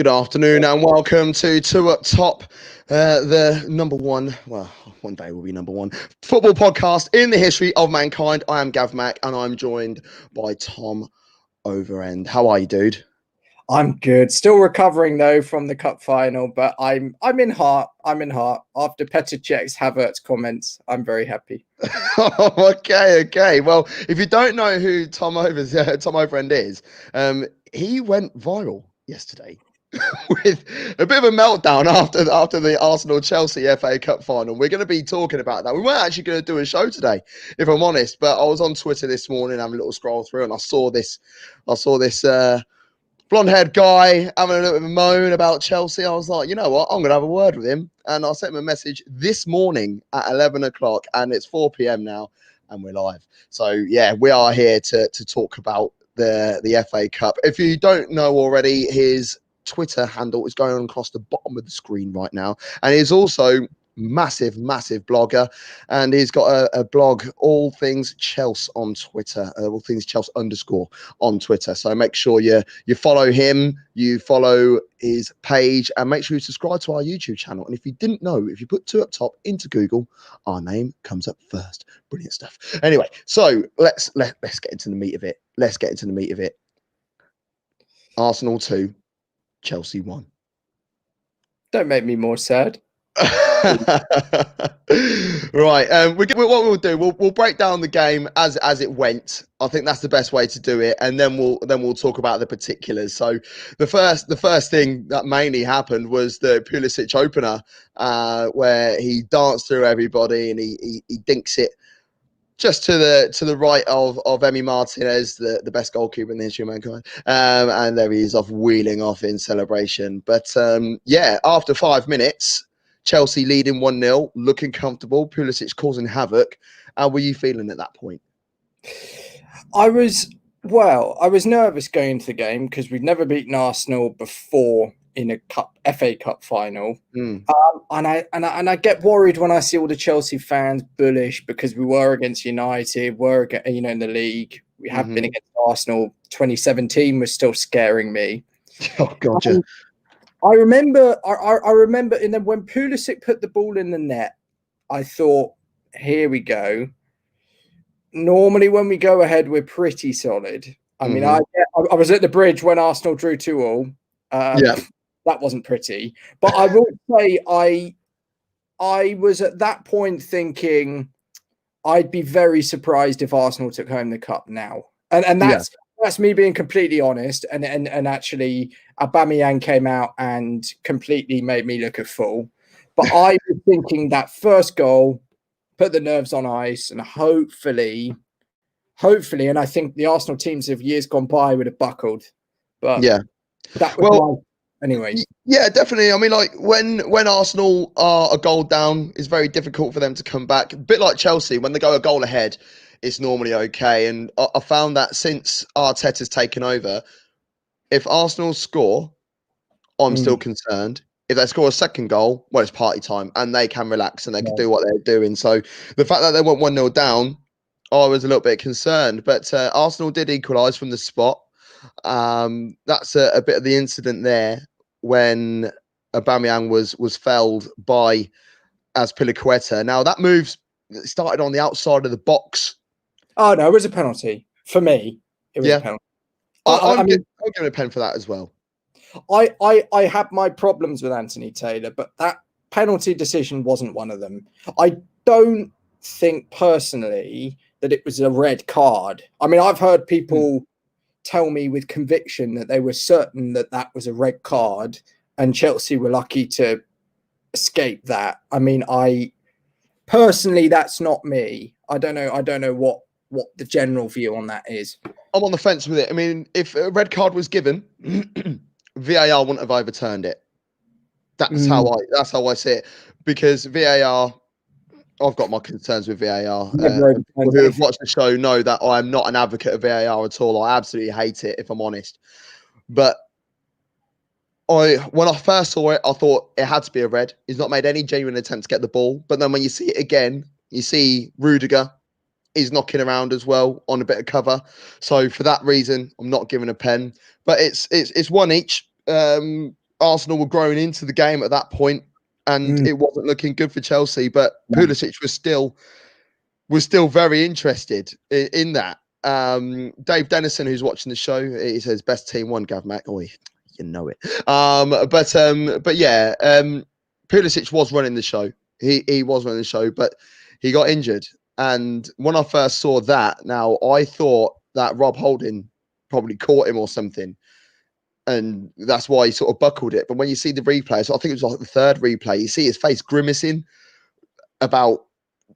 Good afternoon and welcome to Two Up Top, the number one, well, one day will be number one football podcast in the history of mankind. I am Gav Mack and I'm joined by Tom Overend. How are you, dude? I'm good. Still recovering though from the cup final, but I'm in heart. I'm in heart. After Petr Cech's Havertz comments, I'm very happy. Okay. Well, if you don't know who Tom Overend is, he went viral yesterday. With a bit of a meltdown after the Arsenal-Chelsea FA Cup final. We're going to be talking about that. We weren't actually going to do a show today, if I'm honest, but I was on Twitter this morning having a little scroll through and I saw this blonde-haired guy having a little bit of a moan about Chelsea. I was like, you know what, I'm going to have a word with him. And I sent him a message this morning at 11 o'clock and it's 4 p.m. now and we're live. So, yeah, we are here to talk about the FA Cup. If you don't know already, his Twitter handle is going on across the bottom of the screen right now, and he's also massive blogger, and he's got a blog, all things Chelsea on Twitter, all things Chelsea _ on Twitter. So make sure you follow him, you follow his page, and make sure you subscribe to our YouTube channel. And if you didn't know, if you put Two Up Top into Google, our name comes up first. Brilliant stuff. Anyway, so let's get into the meat of it. Arsenal 2, Chelsea 1. Don't make me more sad. Right. What we'll do, we'll break down the game as it went. I think that's the best way to do it, and then we'll talk about the particulars. So the first thing that mainly happened was the Pulisic opener, where he danced through everybody and he dinks it just to the right of Emi Martinez, the best goalkeeper in the history of mankind. And there he is off wheeling off in celebration. But after 5 minutes, Chelsea leading 1-0, looking comfortable, Pulisic causing havoc. How were you feeling at that point? I was nervous going into the game because we'd never beaten Arsenal before in a FA Cup final. And I get worried when I see all the Chelsea fans bullish because we were against United, in the league. We have been against Arsenal. 2017 was still scaring me. Oh God, yeah. I remember, and then when Pulisic put the ball in the net, I thought, here we go. Normally, when we go ahead, we're pretty solid. I mean, I was at the bridge when Arsenal drew 2-2. That wasn't pretty. But I will say I was at that point thinking I'd be very surprised if Arsenal took home the cup now. And that's me being completely honest. And actually, Aubameyang came out and completely made me look a fool. But I was thinking that first goal put the nerves on ice, and hopefully, and I think the Arsenal teams of years gone by would have buckled. But that was anyway. Yeah, definitely. I mean, like when Arsenal are a goal down, it's very difficult for them to come back. A bit like Chelsea, when they go a goal ahead, it's normally okay. And I found that since Arteta's taken over, if Arsenal score, I'm still concerned. If they score a second goal, well, it's party time and they can relax and they can do what they're doing. So the fact that they went 1-0 down, I was a little bit concerned. But Arsenal did equalise from the spot. That's a bit of the incident there when Aubameyang was felled by Azpilicueta. Now that move started on the outside of the box. Oh no, it was a penalty for me. It was a penalty. I'm giving a pen for that as well. I had my problems with Anthony Taylor, but that penalty decision wasn't one of them. I don't think personally that it was a red card. I mean, I've heard people tell me with conviction that they were certain that that was a red card and Chelsea were lucky to escape that. I mean, personally, that's not me. I don't know what the general view on that is. I'm on the fence with it. I mean, if a red card was given, VAR wouldn't have overturned it. That's how I see it. Because VAR, I've got my concerns with VAR. People who have watched the show know that I am not an advocate of VAR at all. I absolutely hate it, if I'm honest. But when I first saw it, I thought it had to be a red. He's not made any genuine attempt to get the ball. But then when you see it again, you see Rudiger is knocking around as well on a bit of cover. So for that reason, I'm not giving a pen. But it's one each. Arsenal were growing into the game at that point, and it wasn't looking good for Chelsea. But Pulisic was still very interested in that. Dave Dennison, who's watching the show, he says best team won. Gav Mac, oh, you know it. But yeah, Pulisic was running the show. He was running the show, but he got injured. And when I first saw that, now I thought that Rob Holding probably caught him or something, and that's why he sort of buckled it. But when you see the replay, so I think it was like the third replay, you see his face grimacing about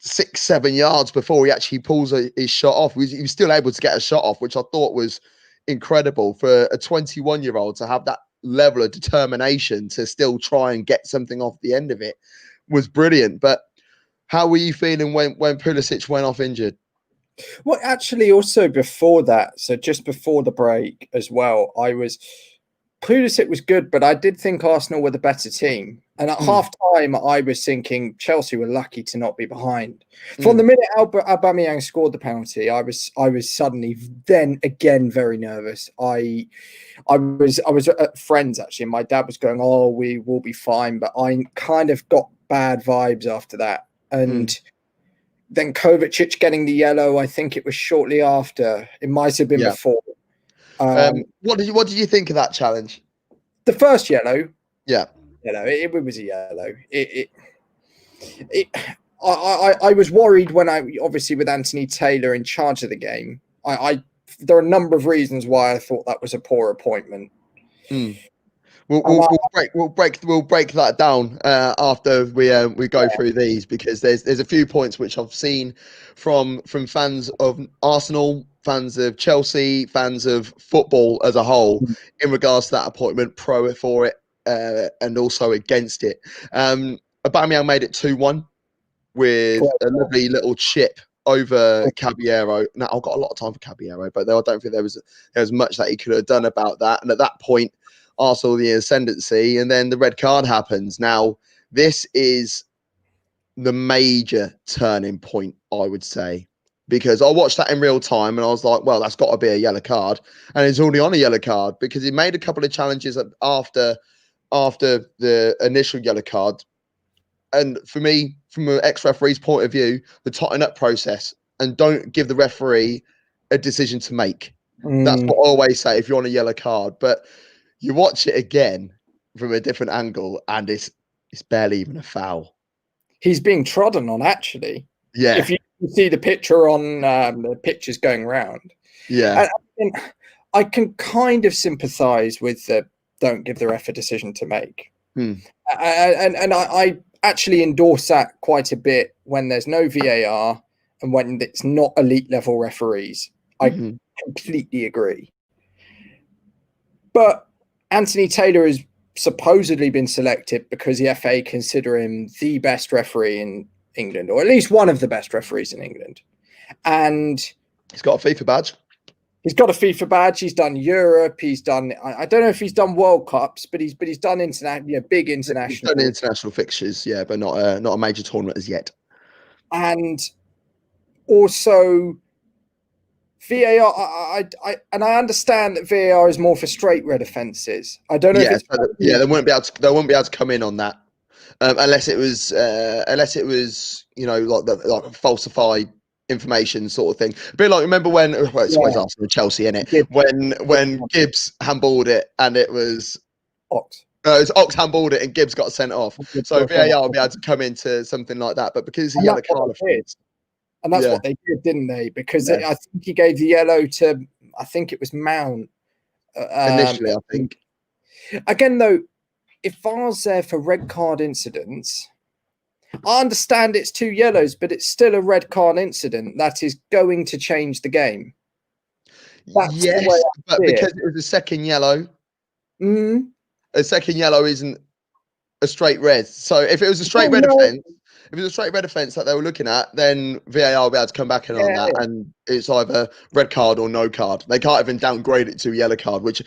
6-7 yards before he actually pulls his shot off. He was still able to get a shot off, which I thought was incredible for a 21-year-old to have that level of determination to still try and get something off the end of it was brilliant. But how were you feeling when Pulisic went off injured? Well, actually, also before that, so just before the break as well, Pulisic was good, but I did think Arsenal were the better team. And at half time, I was thinking Chelsea were lucky to not be behind. From the minute Aubameyang scored the penalty, I was suddenly then again very nervous. I was at friends actually, and my dad was going, "Oh, we will be fine," but I kind of got bad vibes after that. And then Kovacic getting the yellow, I think it was shortly after. It might have been before. What did you think of that challenge? The first yellow, it was a yellow. I was worried when obviously with Anthony Taylor in charge of the game. There are a number of reasons why I thought that was a poor appointment. We'll break that down after we go through these, because there's a few points which I've seen from fans of Arsenal, fans of Chelsea, fans of football as a whole in regards to that appointment, pro for it and also against it. Aubameyang made it 2-1 with a lovely little chip over Caballero. Now, I've got a lot of time for Caballero, but I don't think there was much that he could have done about that. And at that point, Arsenal the ascendancy, and then the red card happens. Now, this is the major turning point, I would say, because I watched that in real time and I was like, well, that's got to be a yellow card. And it's already on a yellow card because he made a couple of challenges after the initial yellow card. And for me, from an ex-referee's point of view, the tighten up process and don't give the referee a decision to make. That's what I always say if you're on a yellow card. But you watch it again from a different angle, and it's barely even a foul. He's being trodden on, actually. Yeah. If you see the picture on the pictures going around. Yeah. And I can kind of sympathise with the don't give the ref a decision to make. And I actually endorse that quite a bit when there's no VAR and when it's not elite level referees. I completely agree. But Anthony Taylor has supposedly been selected because the FA consider him the best referee in England, or at least one of the best referees in England. And he's got a FIFA badge. He's got a FIFA badge. He's done Europe. He's done. I don't know if he's done World Cups, but he's done international, big international. He's done international fixtures, yeah, but not a major tournament as yet. And also VAR. I understand that VAR is more for straight red offences. I don't know. They won't be able to come in on that unless it was like falsified information sort of thing. A bit like, remember when it's always Arsenal Chelsea, innit? When Gibbs handballed it and it was Ox. It was Ox handballed it and Gibbs got sent off. So VAR will be able to come into something like that. But because it's a yellow card offence. And that's what they did, didn't they? Because I think he gave the yellow to, I think it was Mount. Initially, I think. Again, though, if VAR's there for red card incidents, I understand it's 2 yellows, but it's still a red card incident that is going to change the game. That's but because it was a second yellow, a second yellow isn't a straight red. So if it was a straight red offence, that they were looking at, then VAR will be able to come back in on that, and it's either red card or no card. They can't even downgrade it to a yellow card, which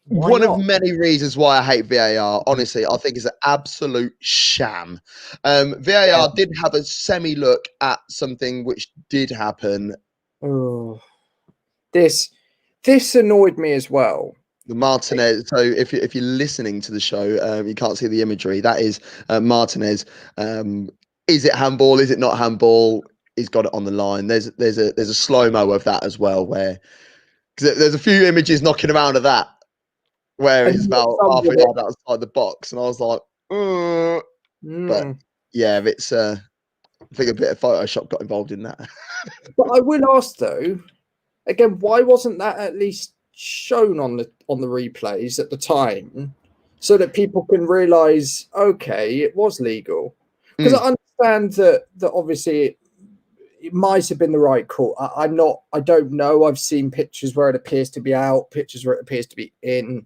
one of many reasons why I hate VAR. Honestly, I think it's an absolute sham. VAR did have a semi-look at something which did happen. Oh, this annoyed me as well. The Martinez. So if you're listening to the show, you can't see the imagery. That is Martinez. Is it handball? Is it not handball? He's got it on the line. There's a slow mo of that as well, where because there's a few images knocking around of that where And it's about half a yard outside the box, and I was like, but yeah, it's I think a bit of Photoshop got involved in that. But I will ask though, again, why wasn't that at least shown on the replays at the time, so that people can realise, okay, it was legal? Because I understand that obviously it might have been the right call. I don't know. I've seen pictures where it appears to be out, pictures where it appears to be in.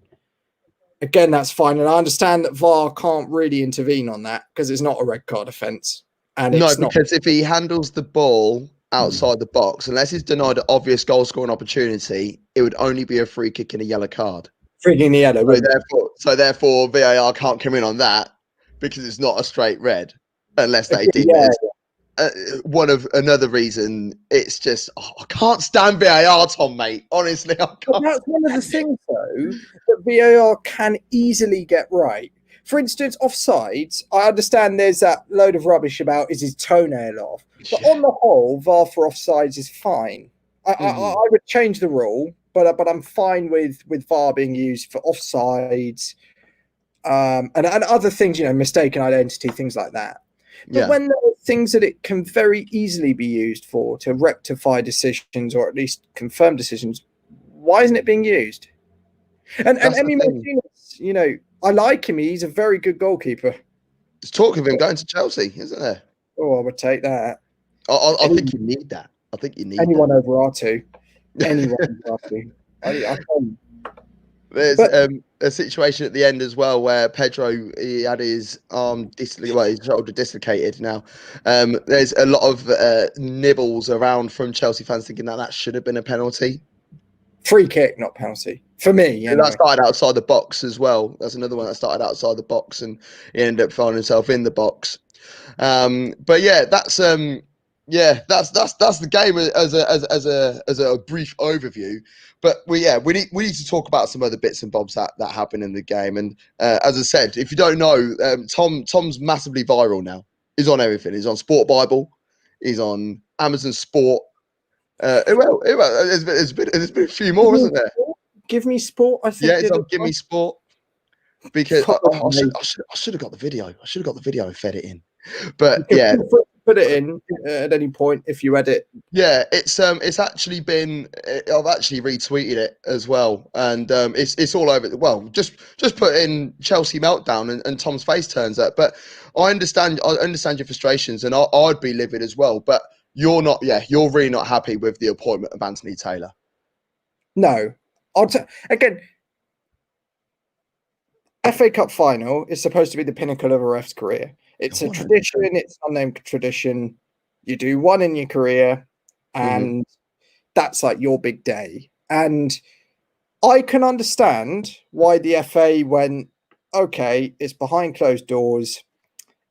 Again, that's fine, and I understand that VAR can't really intervene on that because it's not a red card offence. And No, it's not, because if he handles the ball outside the box, unless he's denied an obvious goal scoring opportunity, it would only be a free kick and a yellow card. freaking yellow. So therefore, VAR can't come in on that because it's not a straight red, unless they deem it. Another reason, it's just I can't stand VAR, Tom, mate. Honestly, I can't. But that's one of the things, though, that VAR can easily get right. For instance, offsides, I understand there's that load of rubbish about is his toenail off. But on the whole, VAR for offsides is fine. I would change the rule, but I'm fine with VAR being used for offsides and other things, mistaken identity, things like that. But when there are things that it can very easily be used for to rectify decisions or at least confirm decisions, why isn't it being used? And Emi Martinez, I like him. He's a very good goalkeeper. There's talk of him going to Chelsea, isn't there? Oh, I would take that. I think you need that. I think you need anyone over R2. Anyone over R2. I There's a situation at the end as well where Pedro, he had his his shoulder dislocated. Now, there's a lot of nibbles around from Chelsea fans thinking that should have been a penalty. Free kick, not penalty. For me, anyway. That started outside the box as well. That's another one that started outside the box, and he ended up finding himself in the box. But yeah, that's the game as a brief overview. But we need to talk about some other bits and bobs that happen in the game. And as I said, if you don't know, Tom's massively viral now. He's on everything. He's on Sport Bible. He's on Amazon Sport. There's been a few more, isn't there? Give Me Sport, I think. Yeah, it's on Give Me Sport. Because I should have got the video. I should have got the video and fed it in. But yeah, put it in at any point if you edit. Yeah, it's actually been. I've actually retweeted it as well, and it's all over. Well, just put in Chelsea meltdown, and Tom's face turns up. But I understand your frustrations, and I'd be livid as well. But you're not. Yeah, you're really not happy with the appointment of Anthony Taylor. No, again. FA Cup final is supposed to be the pinnacle of a ref's career. It's a tradition. It's an unnamed tradition. You do one in your career, and that's like your big day. And I can understand why the FA went, okay, it's behind closed doors.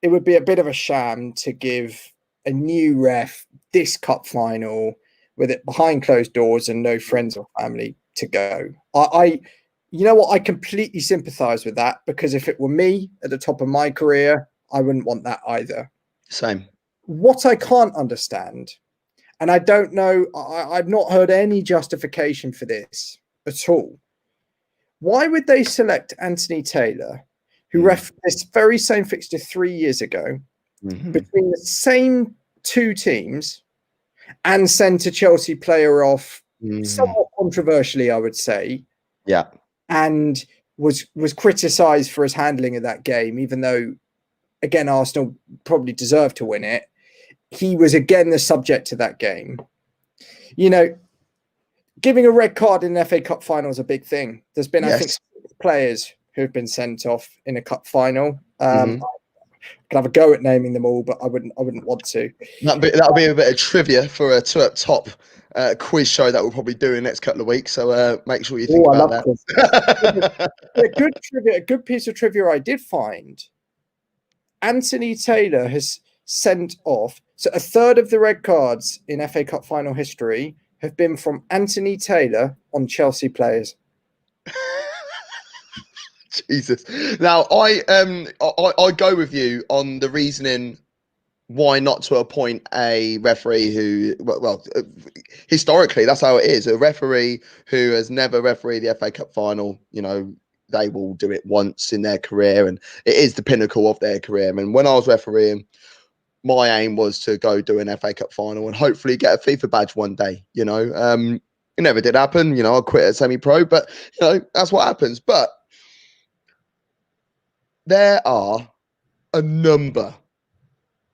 It would be a bit of a sham to give a new ref this cup final with it behind closed doors and no friends or family to go. You know what? I completely sympathise with that, because if it were me at the top of my career, I wouldn't want that either. Same. What I can't understand, and I don't know, I've not heard any justification for this at all. Why would they select Anthony Taylor, who ref this very same fixture 3 years ago, between the same two teams, and send a Chelsea player off somewhat controversially, I would say. Yeah. And was criticised for his handling of that game, even though, again, Arsenal probably deserved to win it. He was, again, the subject to that game. Giving a red card in an FA Cup final is a big thing. There's been, I think, players who have been sent off in a cup final. I could have a go at naming them all, but I wouldn't want to. That'll be a bit of trivia for a two up top quiz show that we'll probably do in the next couple of weeks. So make sure you think about that. A good piece of trivia I did find. Anthony Taylor has sent off. So a third of the red cards in FA Cup final history have been from Anthony Taylor on Chelsea players. Jesus. Now, I go with you on the reasoning why not to appoint a referee who, historically, that's how it is. A referee who has never refereed the FA Cup final, they will do it once in their career, and it is the pinnacle of their career. I mean, when I was refereeing, my aim was to go do an FA Cup final and hopefully get a FIFA badge one day. It never did happen. I quit at semi-pro, but that's what happens. But there are a number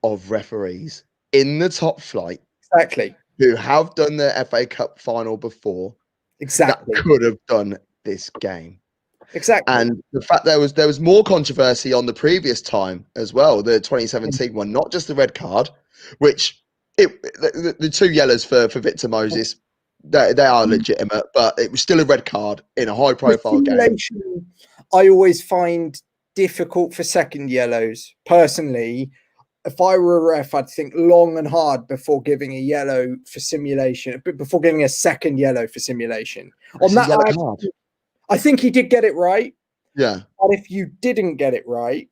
of referees in the top flight Exactly. who have done the FA Cup final before Exactly. that could have done this game. Exactly. And the fact there was more controversy on the previous time as well, the 2017 one, not just the red card, which the two yellows for Victor Moses, they are legitimate, but it was still a red card in a high profile game. I always find difficult for second yellows. Personally, if I were a ref, I'd think long and hard before giving a yellow for simulation, before giving a second yellow for simulation. On that, I think he did get it right. Yeah. But if you didn't get it right,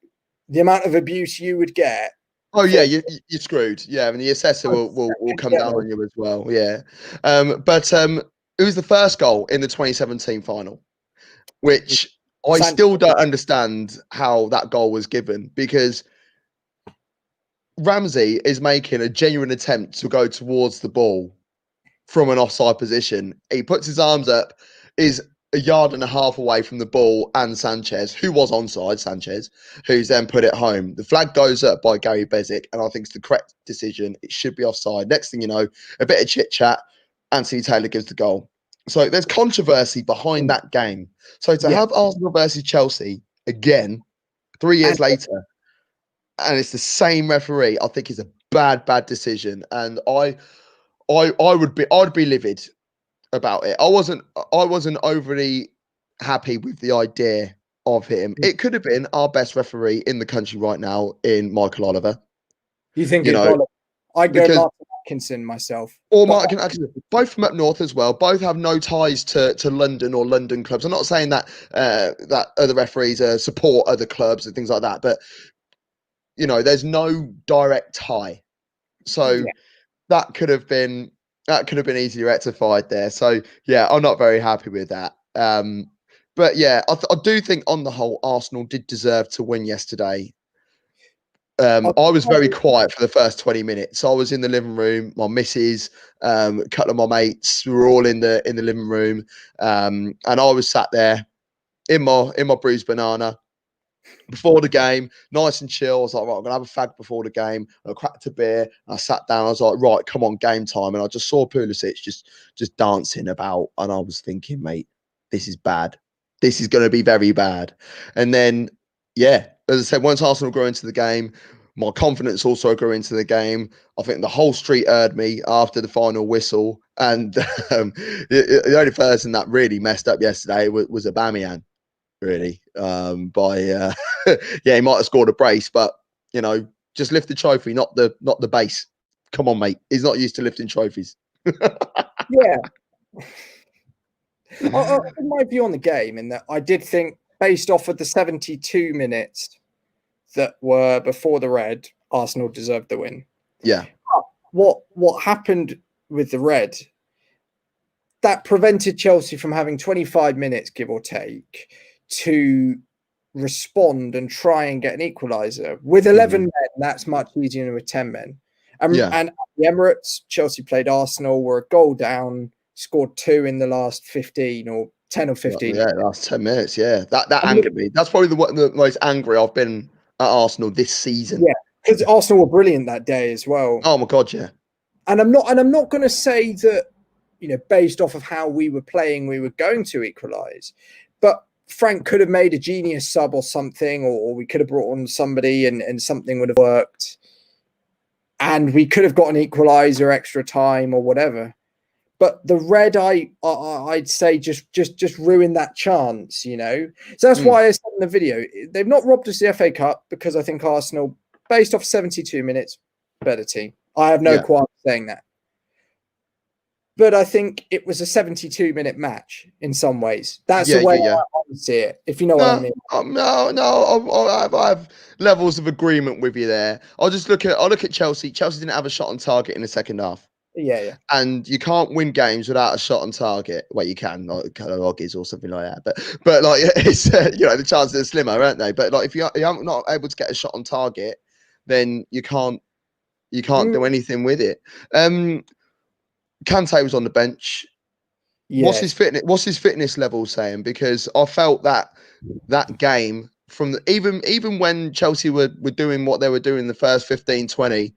the amount of abuse you would get. Oh yeah, you're screwed. Yeah, and the assessor will come down on you as well. Yeah, but it was the first goal in the 2017 final, which I still don't understand how that goal was given, because Ramsey is making a genuine attempt to go towards the ball from an offside position. He puts his arms up, is a yard and a half away from the ball and Sanchez, who was onside, who's then put it home. The flag goes up by Gary Bezic, and I think it's the correct decision. It should be offside. Next thing you know, a bit of chit-chat, Anthony Taylor gives the goal. So there's controversy behind that game. So to have Arsenal versus Chelsea again 3 years later, and it's the same referee, I think is a bad decision. And I'd be livid about it. I wasn't overly happy with the idea of him. It could have been our best referee in the country right now in Michael Oliver. You think I'd go Martin Atkinson myself. Or Martin Atkinson, both from up north as well. Both have no ties to London or London clubs. I'm not saying that that other referees support other clubs and things like that, but there's no direct tie. So that could have been easily rectified there. So yeah, I'm not very happy with that. But yeah, I do think on the whole, Arsenal did deserve to win yesterday. I was very quiet for the first 20 minutes. I was in the living room, my missus, a couple of my mates, we were all in the living room, and I was sat there in my bruised banana before the game, nice and chill. I was like, right, I'm gonna have a fag before the game. I cracked a beer. I sat down. I was like, right, come on, game time. And I just saw Pulisic just dancing about, and I was thinking, mate, this is bad. This is going to be very bad. And then, yeah, as I said, once Arsenal grew into the game, my confidence also grew into the game. I think the whole street heard me after the final whistle, and the only person that really messed up yesterday was Aubameyang. Really, yeah, he might have scored a brace, but just lift the trophy, not the base. Come on, mate. He's not used to lifting trophies. Yeah. My view on the game, in that I did think, based off of the 72 minutes that were before the red, Arsenal deserved the win. Yeah. What happened with the red, that prevented Chelsea from having 25 minutes, give or take, to respond and try and get an equaliser. With 11 men, that's much easier than with 10 men. And at the Emirates, Chelsea played Arsenal, were a goal down, scored 2 in the last 15 or 10 or 15. Yeah, last 10 minutes. Yeah, that angered me. That's probably the most angry I've been at Arsenal this season. Yeah, because Arsenal were brilliant that day as well. Oh my God, yeah. And I'm not going to say that, based off of how we were playing, we were going to equalise. But Frank could have made a genius sub or something, or we could have brought on somebody and something would have worked. And we could have got an equaliser, extra time or whatever. But the red, I'd say just ruined that chance, So that's why I said in the video, they've not robbed us the FA Cup, because I think Arsenal, based off 72 minutes, better team. I have no qualms saying that. but I think it was a 72-minute match in some ways. That's the way I see it, if you know what I mean. I have levels of agreement with you there. I'll look at Chelsea. Chelsea didn't have a shot on target in the second half. Yeah. And you can't win games without a shot on target. Well, you can, like Loggies or something like that. But like it's the chances are slimmer, aren't they? But like if you're not able to get a shot on target, then you can't do anything with it. Kante was on the bench. Yeah. What's his fitness level saying? Because I felt that game from even when Chelsea were doing what they were doing the first 15, 20,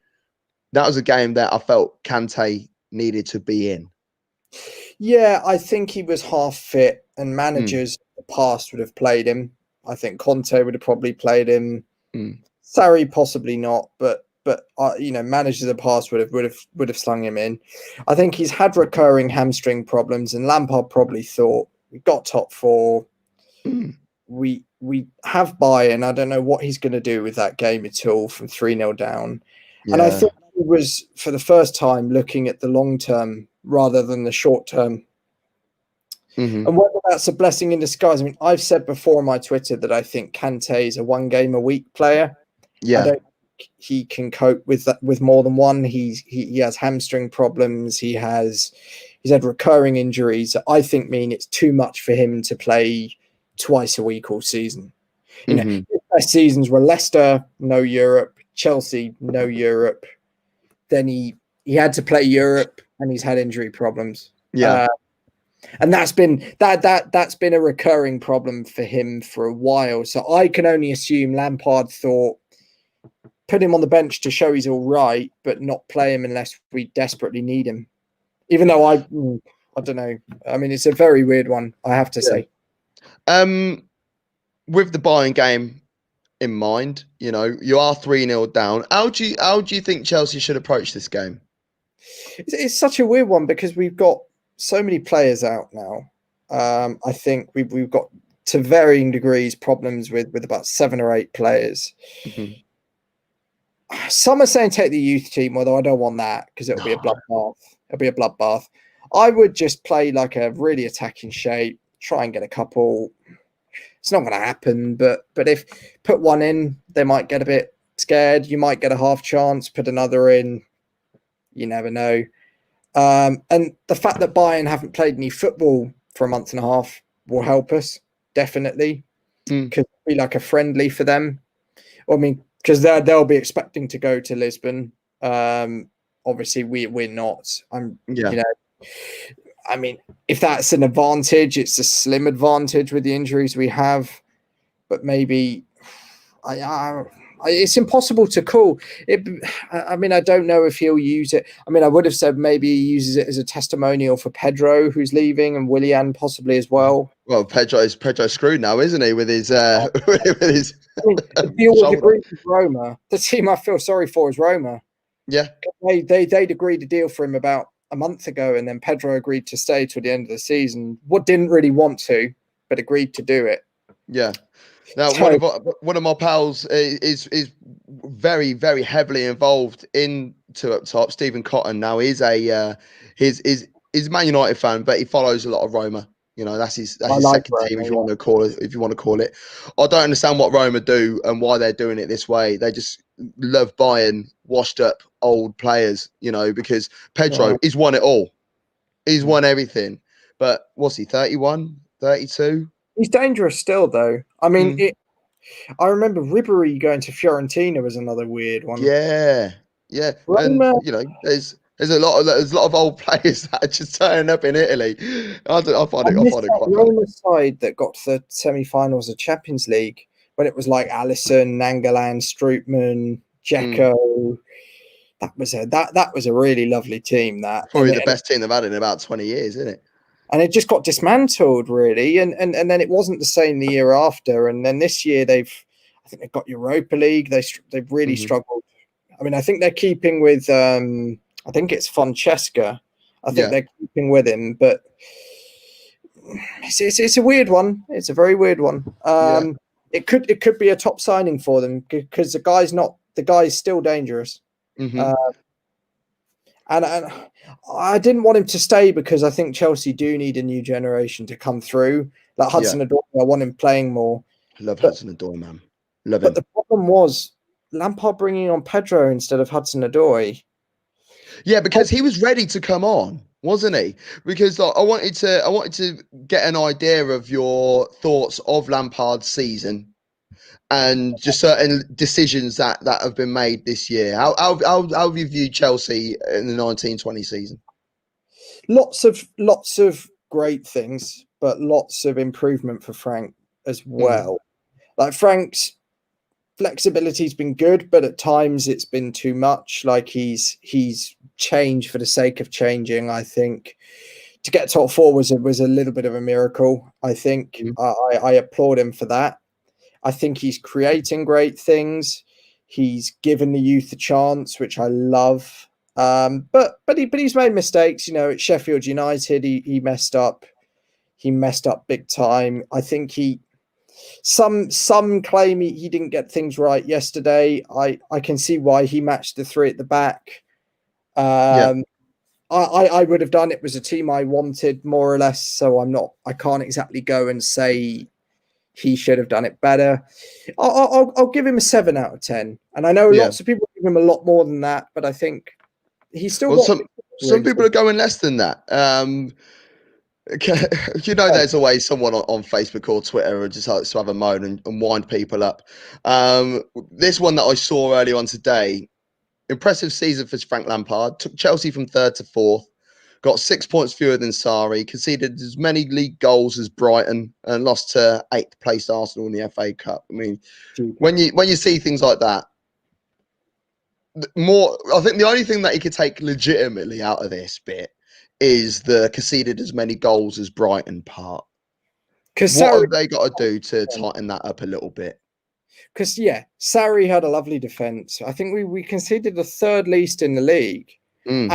that was a game that I felt Kante needed to be in. Yeah, I think he was half fit, and managers in the past would have played him. I think Conte would have probably played him. Sarri possibly not, but managers of the past would have slung him in. I think he's had recurring hamstring problems, and Lampard probably thought, we've got top four. We have Bayern. I don't know what he's going to do with that game at all from 3-0 down. Yeah. And I think he was, for the first time, looking at the long term rather than the short term. And whether that's a blessing in disguise. I mean, I've said before on my Twitter that I think Kante is a 1 game a week player. Yeah. I don't think he can cope with that, with more than one. He has hamstring problems. He's had recurring injuries. I think mean it's too much for him to play twice a week all season. You know, his best seasons were Leicester, no Europe, Chelsea, no Europe. Then he had to play Europe, and he's had injury problems. Yeah. And that's been a recurring problem for him for a while. So I can only assume Lampard thought, put him on the bench to show he's all right, but not play him unless we desperately need him. Even though I don't know. I mean, it's a very weird one, I have to say. With the Bayern game in mind, you are 3-0 down. How do you think Chelsea should approach this game? It's such a weird one because we've got so many players out now. I think we've got, to varying degrees, problems with about 7 or 8 players. Some are saying take the youth team, although I don't want that because it'll be a bloodbath. I would just play like a really attacking shape, try and get a couple. It's not going to happen, but if put one in, they might get a bit scared. You might get a half chance, put another in. You never know. And the fact that Bayern haven't played any football for a month and a half will help us, definitely. Could be like a friendly for them. I mean, because they'll be expecting to go to Lisbon. Obviously, we're not. I mean, if that's an advantage, it's a slim advantage with the injuries we have. But maybe it's impossible to call it. I mean, I don't know if he'll use it. I mean, I would have said maybe he uses it as a testimonial for Pedro, who's leaving, and Willian possibly as well. Well, Pedro's screwed now, isn't he? With his with his. I mean, the deal was agreed with Roma. The team I feel sorry for is Roma. Yeah, they'd agreed a deal for him about a month ago, and then Pedro agreed to stay till the end of the season. What didn't really want to, but agreed to do it. Yeah. Now, one of my pals is very, very heavily involved into up top. Stephen Cotton now is he's a Man United fan, but he follows a lot of Roma. That's his second team, if you want to call it. I don't understand what Roma do and why they're doing it this way. They just love buying washed up old players, because Pedro, he's won it all. He's won everything. But what's he, 31, 32? He's dangerous still, though. I mean, I remember Ribery going to Fiorentina was another weird one. Yeah. Roma, and there's a lot of old players that are just turning up in Italy. I find it quite funny. Roma side that got to the semi-finals of Champions League when it was like Alisson, Nangolan, Strootman, Dzeko. That was a really lovely team. That probably the best team they've had in about 20 years, isn't it? And it just got dismantled, really. And then it wasn't the same the year after. And then this year I think they've got Europa League. They've really struggled. I mean, I think they're keeping with I think it's Francesca. I think they're keeping with him, but it's a weird one. It's a very weird one. It could be a top signing for them because the guy's still dangerous. And I didn't want him to stay because I think Chelsea do need a new generation to come through. Like Hudson-Odoi, I want him playing more. Love Hudson-Odoi, man. Love him. But the problem was Lampard bringing on Pedro instead of Hudson-Odoi. Yeah, because he was ready to come on, wasn't he? Because I wanted to get an idea of your thoughts of Lampard's season and just certain decisions that have been made this year. How have you viewed Chelsea in the 1920 season? Lots of great things, but lots of improvement for Frank as well. Like Frank's flexibility's been good, but at times it's been too much. Like he's changed for the sake of changing. I think to get top four was a little bit of a miracle. I think I applaud him for that. I think he's creating great things. He's given the youth a chance, which I love. But he's made mistakes. You know, at Sheffield United, he messed up. He messed up big time. I think some claim he didn't get things right yesterday. I can see why he matched the three at the back. I would have done. It was a team I wanted more or less. So I can't exactly go and say he should have done it better. I'll give him a 7 out of 10. And I know lots of people give him a lot more than that, but I think he's still some people are going less than that. You know, there's always someone on Facebook or Twitter who just likes to have a moan and wind people up. This one that I saw earlier on today, impressive season for Frank Lampard, took Chelsea from 3rd to 4th, got 6 points fewer than Sarri, conceded as many league goals as Brighton, and lost to 8th placed Arsenal in the FA Cup. I mean, when you see things like that, I think the only thing that he could take legitimately out of this bit is the conceded as many goals as Brighton part. What have they got to do to tighten that up a little bit? Because Sarri had a lovely defence. I think we conceded the 3rd least in the league. And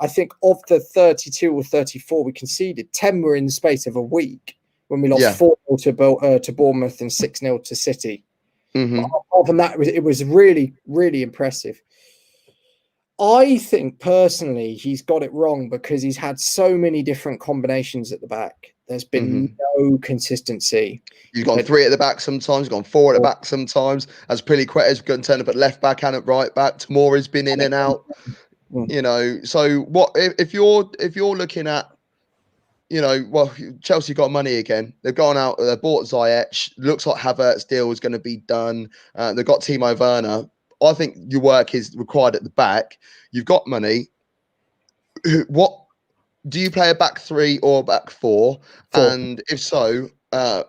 I think of the 32 or 34 we conceded, 10 were in the space of a week when we lost 4-0 to Bournemouth and 6-0 to City. But apart from that, it was really, really impressive. I think personally he's got it wrong because he's had so many different combinations at the back. There's been no consistency. He's gone 3 at the back sometimes, he's gone 4 at the back sometimes. As Piliqueta's going to turn up at left back and at right back. Tomori's been in and out. You know, so what if you're looking at, you know, well, Chelsea got money again. They've gone out, they bought Ziyech. Looks like Havertz deal is going to be done. They've got Timo Werner. I think your work is required at the back. You've got money. What do you play, a back 3 or a back 4? And if so,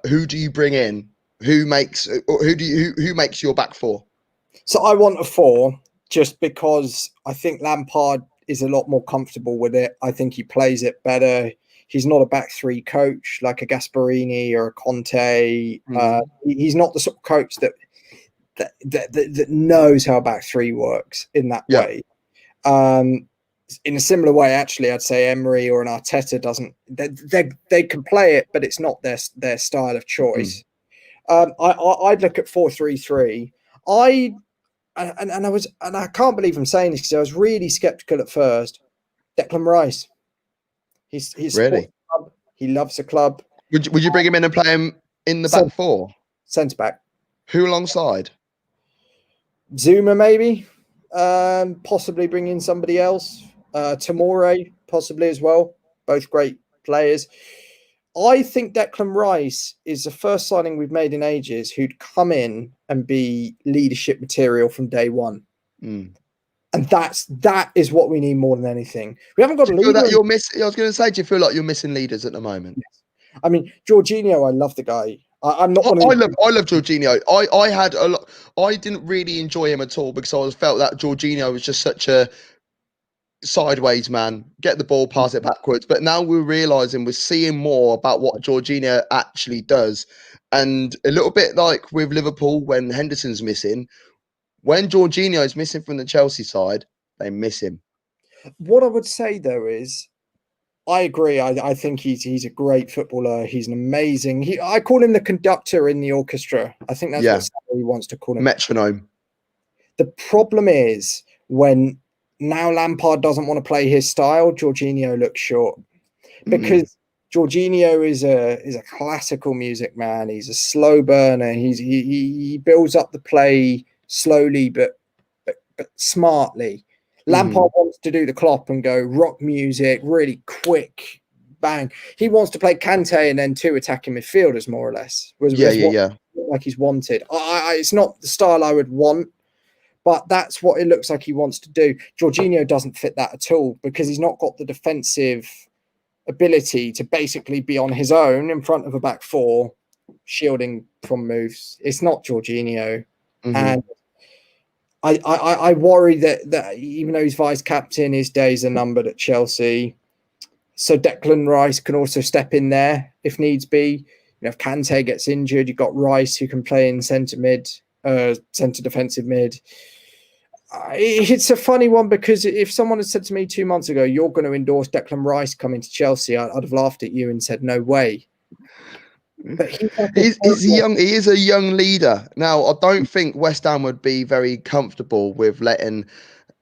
who do you bring in? Who makes your back 4? So I want a 4 just because I think Lampard is a lot more comfortable with it. I think he plays it better. He's not a back 3 coach like a Gasperini or a Conte. He's not the sort of coach that knows how a back 3 works in that way. In a similar way, actually, I'd say Emery or an Arteta doesn't. They can play it, but it's not their style of choice. I'd look at 4-3-3. I can't believe I'm saying this because I was really skeptical at first. Declan Rice. He's really. He loves the club. Would you bring him in and play him in the back 4? Centre back. Who alongside? Zuma maybe. Possibly bring in somebody else. Tomori possibly as well. Both great players. I think Declan Rice is the first signing we've made in ages who'd come in and be leadership material from day one. And that is what we need more than anything. We haven't got a leader. I was going to say, do you feel like you're missing leaders at the moment? Yes. I mean, Jorginho, I love the guy. I'm not. I love Jorginho. I had a lot. I didn't really enjoy him at all because I felt that Jorginho was just such a sideways man. Get the ball, pass it backwards. But now we're realizing, we're seeing more about what Jorginho actually does, and a little bit like with Liverpool when Henderson's missing. When Jorginho is missing from the Chelsea side, they miss him. What I would say though is, I agree. I think he's a great footballer. He's an amazing. I call him the conductor in the orchestra. I think that's what he wants to call him. Metronome. The problem is when now Lampard doesn't want to play his style, Jorginho looks short because Jorginho is a classical music man. He's a slow burner. He builds up the play slowly but smartly. Lampard wants to do the Klopp and go rock music, really quick, bang. He wants to play Kante and then two attacking midfielders, more or less. Like he's wanted. It's not the style I would want, but that's what it looks like he wants to do. Jorginho doesn't fit that at all because he's not got the defensive ability to basically be on his own in front of a back four, shielding from moves. It's not Jorginho. And I worry that even though he's vice captain, his days are numbered at Chelsea. So Declan Rice can also step in there if needs be. If Kante gets injured, you've got Rice who can play in centre defensive mid. It's a funny one because if someone had said to me 2 months ago, you're going to endorse Declan Rice coming to Chelsea, I'd have laughed at you and said, no way. But he's young. He is a young leader. Now, I don't think West Ham would be very comfortable with letting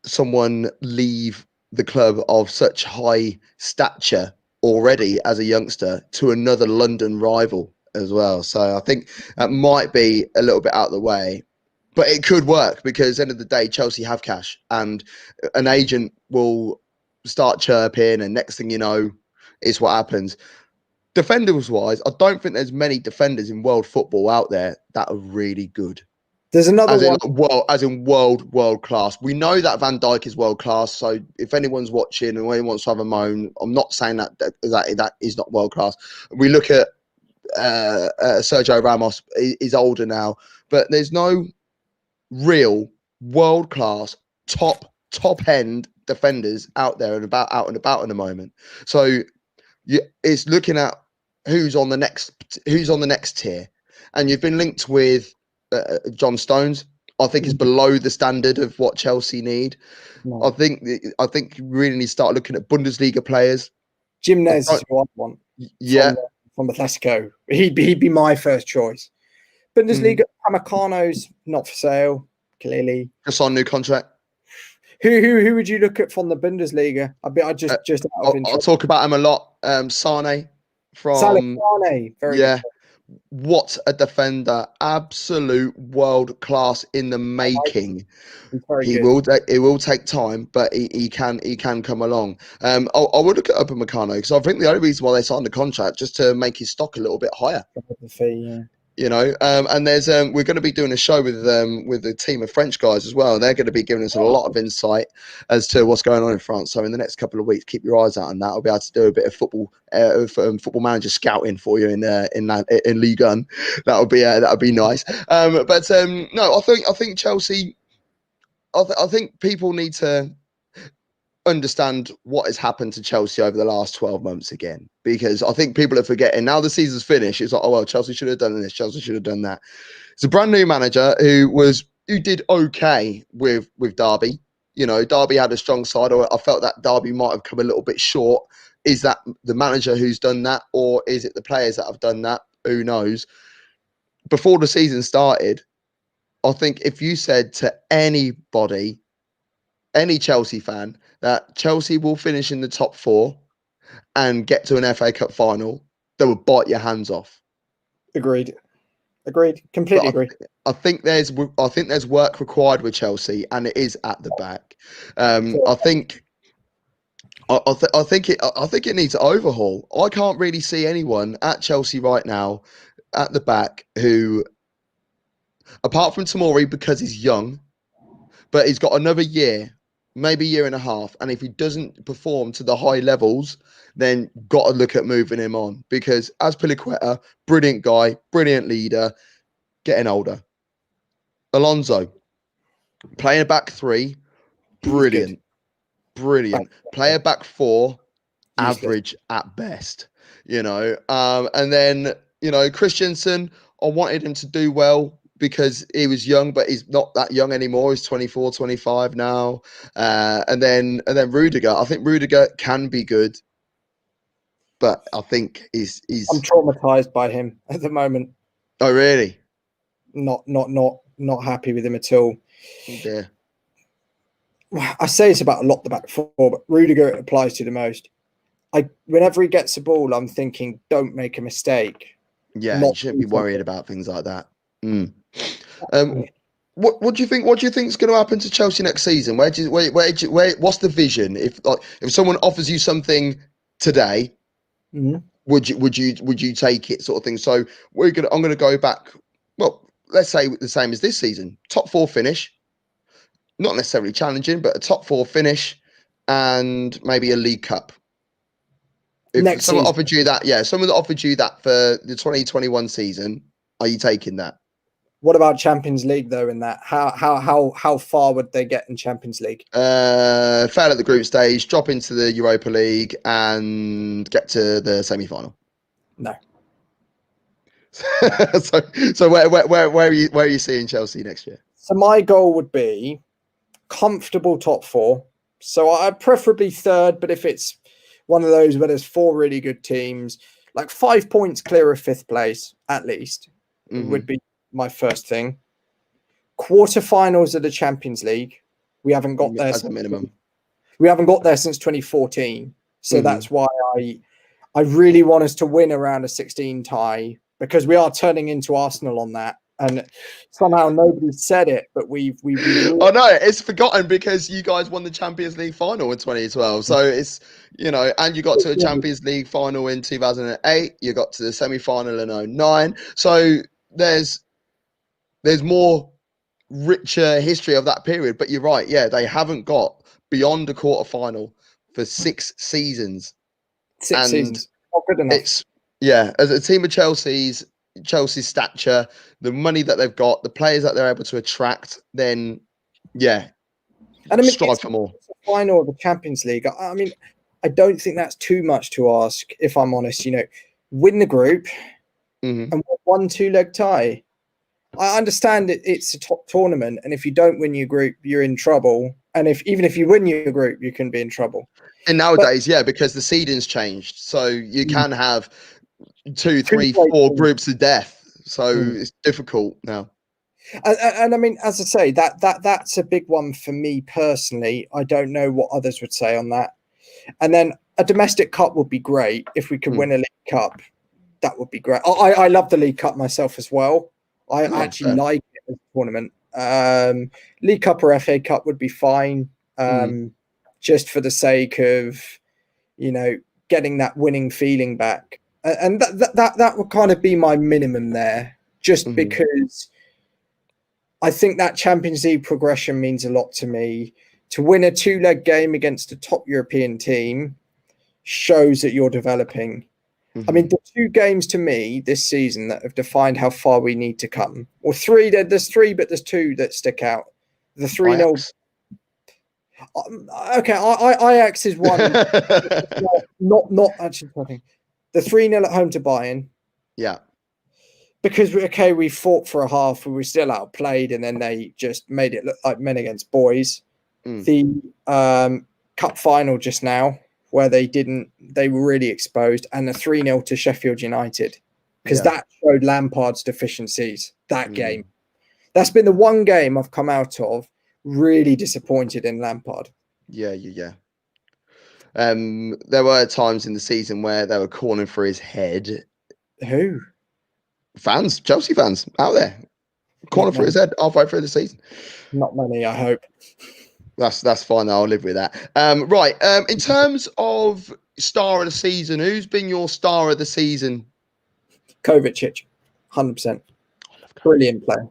someone leave the club of such high stature already as a youngster to another London rival as well. So I think that might be a little bit out of the way. But it could work because at the end of the day, Chelsea have cash and an agent will start chirping and next thing you know, is what happens. Defenders-wise, I don't think there's many defenders in world football out there that are really good. There's another world class. We know that Van Dijk is world class. So if anyone's watching and anyone wants to have a moan, I'm not saying that is not world class. We look at Sergio Ramos. He's older now, but there's no real world class top end defenders out there and about in the moment. So it's looking at who's on the next tier, and you've been linked with John Stones. I think is below the standard of what Chelsea need. No. I think you really need to start looking at Bundesliga players. Jimenez is who I want. Yeah, from Atletico, he'd be my first choice. Bundesliga, Pamecano's not for sale. Clearly, just on new contract. Who would you look at from the Bundesliga? I'll talk about him a lot. Sane from Sane, very good. What a defender! Absolute world class in the making. It will take time, but he can come along. I would look at Upamecano because I think the only reason why they signed the contract just to make his stock a little bit higher. The fee, yeah. And there's we're going to be doing a show with a team of French guys as well. They're going to be giving us a lot of insight as to what's going on in France. So in the next couple of weeks, keep your eyes out on that. I'll be able to do a bit of football manager scouting for you in Ligue 1. That would be nice. No, I think Chelsea. I think people need to understand what has happened to Chelsea over the last 12 months again, because I think people are forgetting now the season's finished. It's like, oh well, Chelsea should have done this, Chelsea should have done that. It's a brand new manager who did okay with Derby. Derby had a strong side. I felt that Derby might have come a little bit short. Is that the manager who's done that, or is it the players that have done that? Who knows? Before the season started, I think if you said to anybody, any Chelsea fan, that Chelsea will finish in the top 4 and get to an FA Cup final, they would bite your hands off. Agreed. Completely agree. I think there's work required with Chelsea, and it is at the back. I think it needs an overhaul. I can't really see anyone at Chelsea right now at the back who, apart from Tomori, because he's young, but he's got another year, maybe year and a half, and if he doesn't perform to the high levels, then got to look at moving him on, because Azpilicueta, brilliant guy, brilliant leader, getting older. Alonso, playing a back 3, brilliant. Play a back 4, average at best, and then, Christensen, I wanted him to do well because he was young, but he's not that young anymore. He's 24, 25 now. And then Rudiger. I think Rudiger can be good, but I think he's. I'm traumatized by him at the moment. Oh, really? Not happy with him at all. Yeah. I say it's about a lot the back four, but Rudiger it applies to the most. Whenever he gets the ball, I'm thinking, don't make a mistake. Yeah, you Not shouldn't be worried about things like that. What do you think? What do you think is going to happen to Chelsea next season? What's the vision? If someone offers you something today, would you take it, sort of thing? So I'm gonna go back. Well, let's say the same as this season, top four finish, not necessarily challenging, but a top four finish, and maybe a League Cup. If next someone season. offered you that, yeah, someone offered you that for the 2021 season, are you taking that? What about Champions League though? In that, how far would they get in Champions League? Fail at the group stage, drop into the Europa League, and get to the semi-final. No. so where are you seeing Chelsea next year? So my goal would be comfortable top four. So I preferably third, but if it's one of those where there's four really good teams, like 5 points clear of fifth place at least, would be my first thing. Quarterfinals of the Champions League. We haven't got there as a minimum. We haven't got there since 2014. So that's why I really want us to win around a 16 tie, because we are turning into Arsenal on that. And somehow nobody said it, but we oh no, it's forgotten because you guys won the Champions League final in 2012. So it's, and you got to a Champions League final in 2008. You got to the semi-final in 2009. So there's more richer history of that period. But you're right, yeah, they haven't got beyond a quarter final for 6 seasons. Six seasons. Not good enough. It's, yeah, as a team of Chelsea's stature, the money that they've got, the players that they're able to attract, then yeah, and I mean, strive for more. It's the final of the Champions League. I mean, I don't think that's too much to ask, if I'm honest. Win the group and 1 2-leg tie. I understand it's a top tournament, and if you don't win your group, you're in trouble. And even if you win your group, you can be in trouble. And nowadays, because the seeding's changed, so you can have 2, 3, 4 groups of death. So it's difficult now. And I mean, as I say, that's a big one for me personally. I don't know what others would say on that. And then a domestic cup would be great if we could win a League Cup. That would be great. I love the League Cup myself as well. I actually like it as a tournament. League Cup or FA Cup would be fine, just for the sake of, getting that winning feeling back. And that would kind of be my minimum there, just because I think that Champions League progression means a lot to me. To win a 2-leg game against a top European team shows that you're developing. I mean, the 2 games to me this season that have defined how far we need to come, or 3, there's 3, but there's 2 that stick out. The 3-0. Okay, Ajax is one. not actually talking. The 3-0 at home to Bayern. Yeah. Because we fought for a half, we were still outplayed, and then they just made it look like men against boys. The cup final just now, where they were really exposed, and the 3-0 to Sheffield United, because that showed Lampard's deficiencies. That game, that's been the one game I've come out of really disappointed in Lampard. Yeah. There were times in the season where they were calling for his head. Who? Fans, Chelsea fans out there, calling for his head halfway through the season. Not many, I hope. That's fine. I'll live with that. Right. In terms of star of the season, who's been your star of the season? Kovacic, 100%. Brilliant player.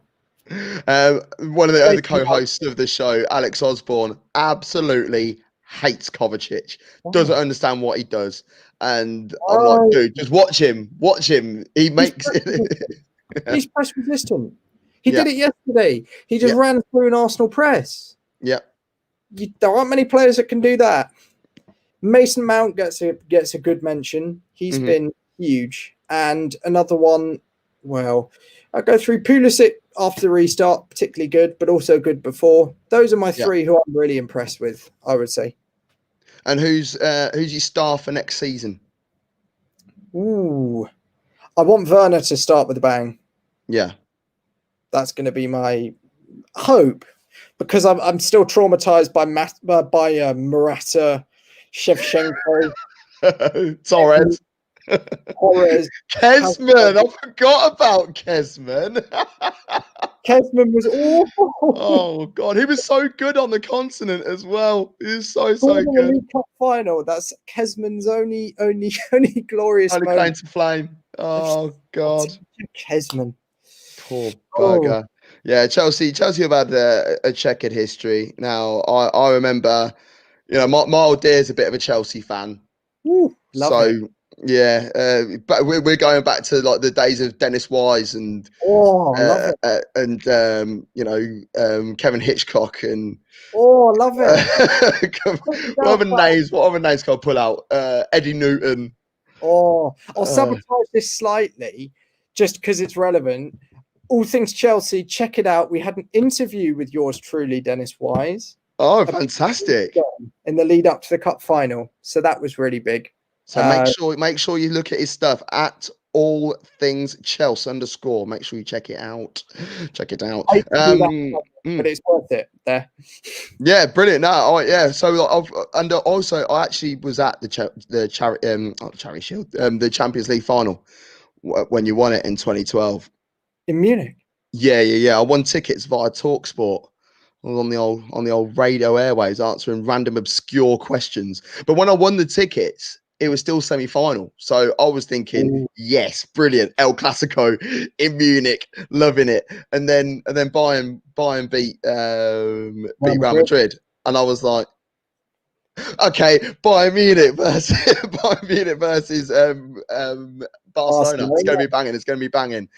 One of the other co-hosts of the show, Alex Osborne, absolutely hates Kovacic. Doesn't understand what he does. And I'm like, dude, just watch him. Watch him. He makes it. He's press resistant. He did it yesterday. He just ran through an Arsenal press. Yeah. There aren't many players that can do that. Mason Mount gets a good mention. He's been huge. And another one, well, I'll go through Pulisic after the restart, particularly good, but also good before. Those are my 3 who I'm really impressed with, I would say. And who's your star for next season? Ooh, I want Werner to start with a bang. Yeah. That's going to be my hope. because I'm still traumatized by Murata, Shevchenko, Torres. Torres. Kesman. I forgot about Kesman. Kesman was awful. Oh God, he was so good on the continent as well. He was so In the good. League Cup final. That's Kesman's only glorious Only claim moment. to flame. Oh God, Kesman. poor Oh, bugger. Yeah, Chelsea have had a checkered history. Now I remember, my old dear's a bit of a Chelsea fan. love it. So yeah, but we're going back to like the days of Dennis Wise and Love it. Kevin Hitchcock and Love it. what other names can I pull out? Eddie Newton. I'll sabotage this slightly just because it's relevant. All things Chelsea, check it out. We had an interview with yours truly, Dennis Wise. Oh, fantastic! In the lead up to the cup final, so that was really big. So make sure you look at his stuff at all things Chelsea _. Make sure you check it out. Check it out. But it's worth it there. Yeah, brilliant. No, yeah. So also I actually was at the Charity Shield, the Champions League final when you won it in 2012 in Munich. Yeah. I won tickets via TalkSport. I was on the old radio airways answering random obscure questions. But when I won the tickets, it was still semi-final. So I was thinking, yes, brilliant. El Clasico in Munich, loving it. And then Bayern beat Real Madrid. And I was like, okay, Bayern Munich versus Barcelona. It's gonna be banging.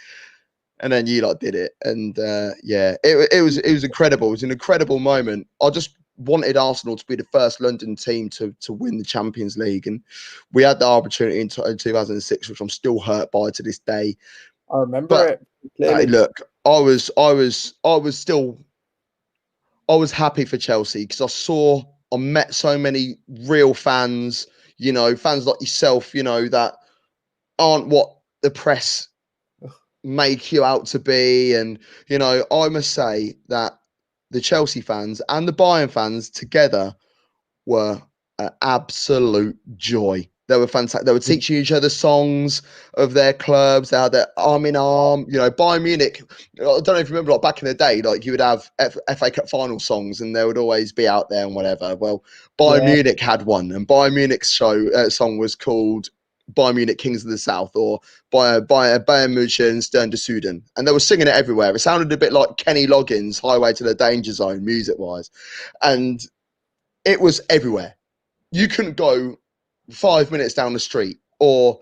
And then you did it, and it was incredible. It was an incredible moment. I just wanted Arsenal to be the first London team to win the Champions League, and we had the opportunity in 2006, which I'm still hurt by to this day. I remember it clearly. Look, I was happy for Chelsea because I met so many real fans, fans like yourself, that aren't what the press make you out to be. And I must say that the Chelsea fans and the Bayern fans together were an absolute joy. They were fantastic. They were teaching each other songs of their clubs. They had their arm in arm. Bayern Munich. I don't know if you remember, back in the day, you would have FA Cup final songs, and they would always be out there and whatever. Well, Bayern Munich had one, and Bayern Munich's song was called Bayern Munich Kings of the South, or Bayern München Stern de Süden, and they were singing it everywhere. It sounded a bit like Kenny Loggins' Highway to the Danger Zone, music-wise, and it was everywhere. You couldn't go 5 minutes down the street or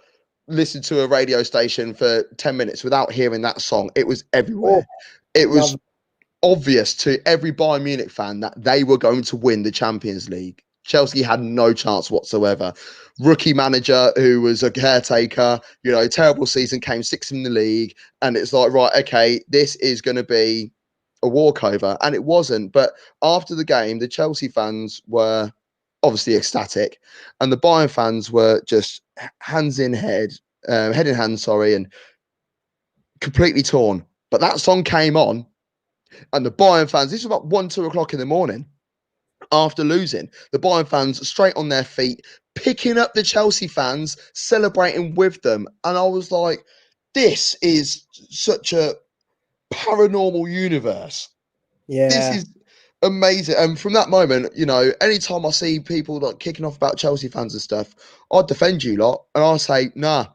listen to a radio station for 10 minutes without hearing that song. It was everywhere. It was obvious to every Bayern Munich fan that they were going to win the Champions League. Chelsea had no chance whatsoever. Rookie manager who was a caretaker, terrible season, came sixth in the league. And it's like, right, okay, this is going to be a walkover. And it wasn't. But after the game, the Chelsea fans were obviously ecstatic. And the Bayern fans were just head in hand, and completely torn. But that song came on. And the Bayern fans, this was about 1-2 o'clock in the morning after losing, the Bayern fans straight on their feet, picking up the Chelsea fans, celebrating with them. And I was like, this is such a paranormal universe. Yeah. This is amazing. And from that moment, anytime I see people kicking off about Chelsea fans and stuff, I'd defend you lot. And I'll say, nah,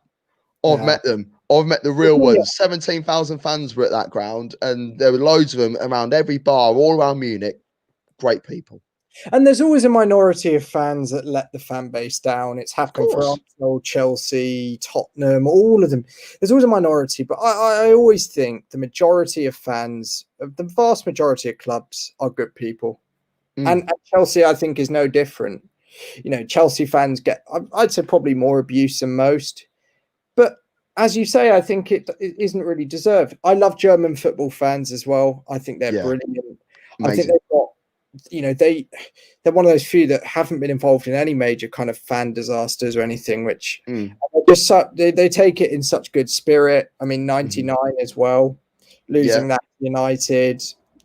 I've met them. I've met the real ones. 17,000 fans were at that ground, and there were loads of them around every bar, all around Munich. Great people. And there's always a minority of fans that let the fan base down. It's happened for Arsenal, Chelsea, Tottenham, all of them. There's always a minority, but I always think the majority of fans, the vast majority of clubs, are good people. And Chelsea, I think, is no different. Chelsea fans get, I'd say, probably more abuse than most. But as you say, I think it isn't really deserved. I love German football fans as well. I think they're brilliant. Amazing. I think they've got, they're one of those few that haven't been involved in any major kind of fan disasters or anything, which they take it in such good spirit. I mean, 99 as well, losing that United,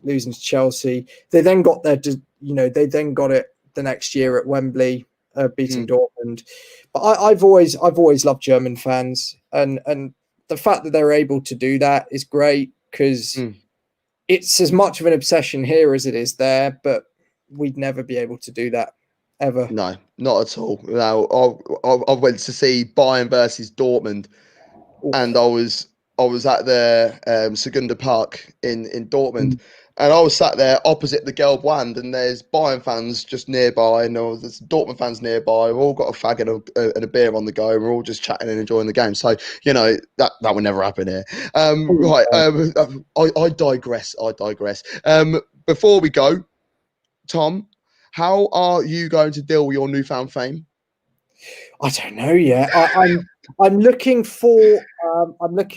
losing to Chelsea. They then got they then got it the next year at Wembley, beating Dortmund. But I've always loved German fans, and the fact that they're able to do that is great, because it's as much of an obsession here as it is there, but we'd never be able to do that ever. No, not at all. No, I went to see Bayern versus Dortmund, and I was at the Segunda Park in Dortmund, and I was sat there opposite the Gelb Wand, and there's Bayern fans just nearby, and there's Dortmund fans nearby. We've all got a fag and a beer on the go. We're all just chatting and enjoying the game. So that would never happen here. Right. I digress. Before we go, Tom, how are you going to deal with your newfound fame? I don't know yet. I'm looking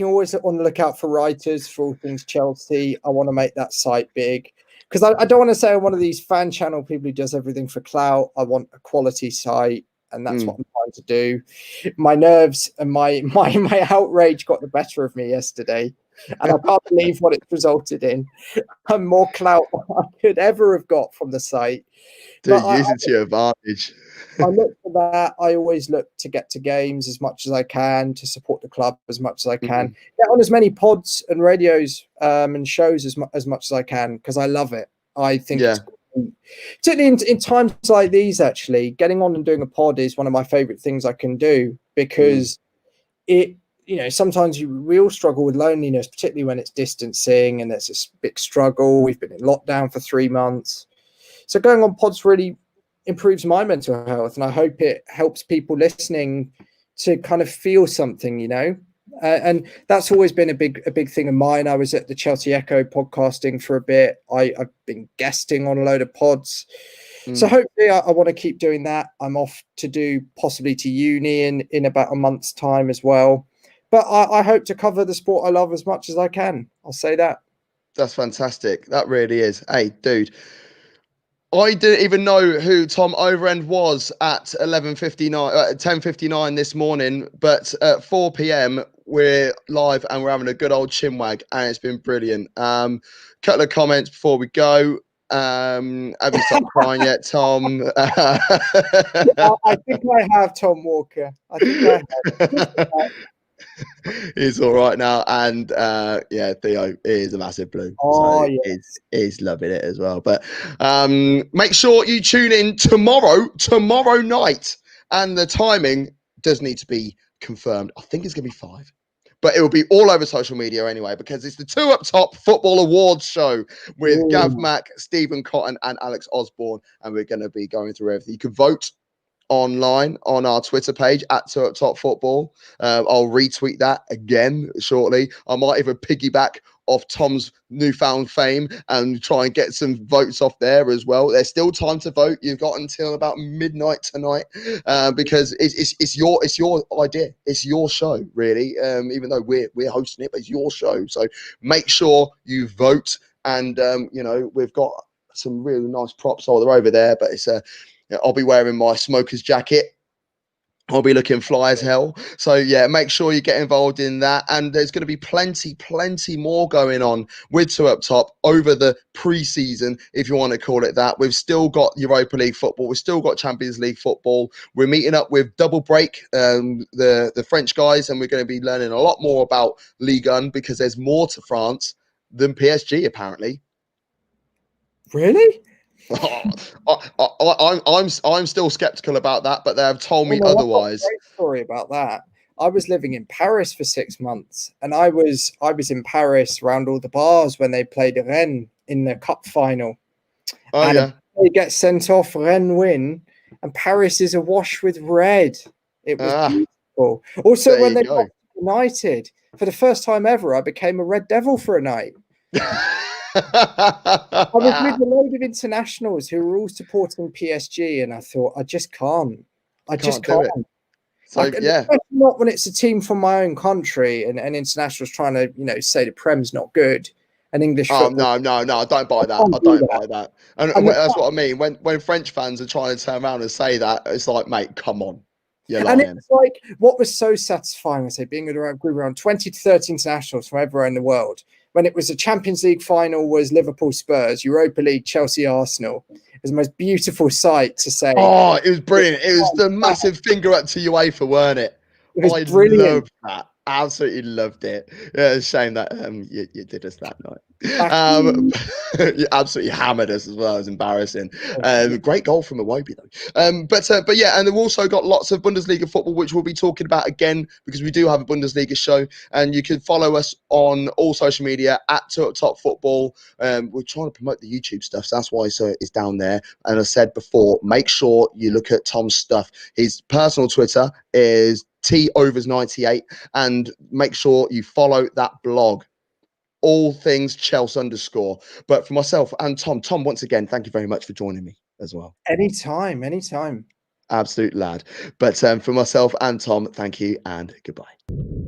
always on the lookout for writers for all things Chelsea. I want to make that site big, because I don't want to say I'm one of these fan channel people who does everything for clout. I want a quality site, and that's what I'm trying to do. My nerves and my outrage got the better of me yesterday, and I can't believe what it's resulted in. I'm more clout than I could ever have got from the site. Dude, use it to your advantage. I look for that. I always look to get to games as much as I can, to support the club as much as I can. Get on as many pods and radios and shows as much as I can, because I love it. I think it's cool. Particularly in times like these, actually, getting on and doing a pod is one of my favorite things I can do, because sometimes we all struggle with loneliness, particularly when it's distancing and there's a big struggle. We've been in lockdown for 3 months. So going on pods really improves my mental health, and I hope it helps people listening to kind of feel something, and that's always been a big thing of mine. I was at the Chelsea Echo podcasting for a bit. I've been guesting on a load of pods. So hopefully I want to keep doing that. I'm off to do possibly to uni in about a month's time as well. But I hope to cover the sport I love as much as I can. I'll say that. That's fantastic. That really is. Hey, dude, I didn't even know who Tom Overend was at 10:59 this morning, but at 4 p.m. we're live and we're having a good old chinwag, and it's been brilliant. Couple of comments before we go. Have you stopped crying yet, Tom? I think I have, Tom Walker. I think I have. He's all right now, and Theo is a massive blue, he's loving it as well. But make sure you tune in tomorrow night, and the timing does need to be confirmed. I think it's gonna be 5, but it will be all over social media anyway, because it's the Two Up Top Football Awards show with Gav Mack, Stephen Cotton, and Alex Osborne, and we're going to be going through everything. You can vote online on our Twitter page at Two Up Top Football. I'll retweet that again shortly. I might even piggyback off Tom's newfound fame and try and get some votes off there as well. There's still time to vote. You've got until about midnight tonight, because it's your idea. It's your show, really. Even though we're hosting it, but it's your show. So make sure you vote. And we've got some really nice props over there, but it's I'll be wearing my smoker's jacket. I'll be looking fly as hell. So yeah, make sure you get involved in that. And there's going to be plenty more going on with Two Up Top over the pre-season, if you want to call it that. We've still got Europa League football. We've still got Champions League football. We're meeting up with Double Break, the French guys, and we're going to be learning a lot more about Ligue 1, because there's more to France than PSG, apparently. Really? I'm still skeptical about that, but they have told me otherwise. Great story about that. I was living in Paris for 6 months, and I was in Paris around all the bars when they played Rennes in the cup final. They get sent off, Rennes win, and Paris is awash with red. It was beautiful. Also, when they got United, for the first time ever, I became a Red Devil for a night. I was with a load of internationals who were all supporting PSG, and I thought, I just can't. I just can't. So not when it's a team from my own country and internationals trying to, say the Prem's not good and English football. No, I don't buy that. I don't buy that. And that's what I mean. When French fans are trying to turn around and say that, it's like, mate, come on. You're lying. And it's like, what was so satisfying, I say, being around 20 to 30 internationals from everywhere in the world. when it was a Champions League final was Liverpool Spurs, Europa League Chelsea Arsenal. It was the most beautiful sight to say. Oh, it was brilliant. It was the massive finger up to UEFA, weren't it? It was I brilliant. loved that. Absolutely loved it. Yeah, it's a shame that you did us that night. You absolutely hammered us as well. It was embarrassing. Great goal from Iwobi though. But yeah, and we've also got lots of Bundesliga football, which we'll be talking about again because we do have a Bundesliga show, and you can follow us on all social media at Top Football. We're trying to promote the YouTube stuff, so that's why it's down there. And I said before, make sure you look at Tom's stuff. His personal Twitter is TOvers98, and make sure you follow that blog, all things Chelsea _. But for myself and Tom, once again, thank you very much for joining me as well. Anytime. Absolute lad. But for myself and Tom, thank you and goodbye.